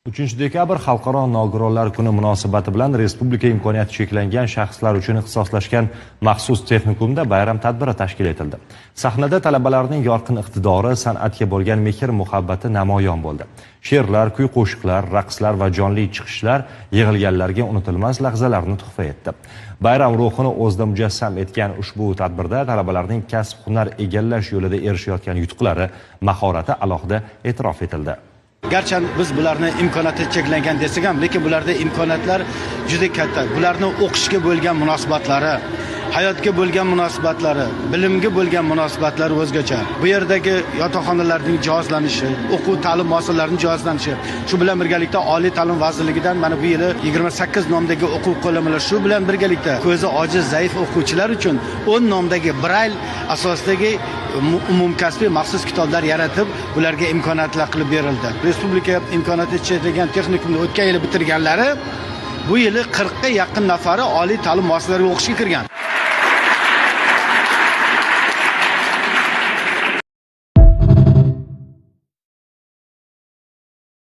3 dekabr Xalqaro nogironlar kuni munosabati bilan respublika imkoniyati cheklangan shaxslar uchun ixtisoslashgan maxsus texnikumda bayram tadbiri tashkil etildi. Sahnada talabalarning yorqin iqtidori, san'atga bo'lgan mehr-muhabbati namoyon bo'ldi. She'rlar, kuy-qo'shiqlar, raqslar va jonli chiqishlar yig'ilganlarga unutilmas lahzalarni tuhfa etdi. Bayram ruhini o'zida mujassam etgan ushbu tadbirda talabalarning kasb-hunar egallash yo'lida erishayotgan yutuqlari, mahorati alohida e'tirof etildi. Garchi biz bularni imkoniyati cheklangan desak ham, lekin bularda imkoniyatlar juda katta. Bularni o'qishga bo'lgan munosabatlari, hayotga bo'lgan munosabatlari, bilimga bo'lgan munosabatlari o'zgacha. Bu yerdagi yotoqxonalarning jihozlanishi, o'quv ta'lim muassasalarining jihozlanishi, shu bilan birgalikda Oliy ta'lim vazirligidan mana bu yili 28 nomdagi o'quv qo'llanmalar, shu bilan birgalikda ko'zi ojiz, zaif o'quvchilar uchun 10 nomdagi Braille asosidagi umumkasbiy maxsus kitoblar yaratib, ularga imkoniyatlar qilib berildi. Respublika imkoniyati cheklangan texnikumni o'tgan yili bitirganlari bu yili 40 ga yaqin nafari oliy ta'lim muassasalariga o'qishga kirgan.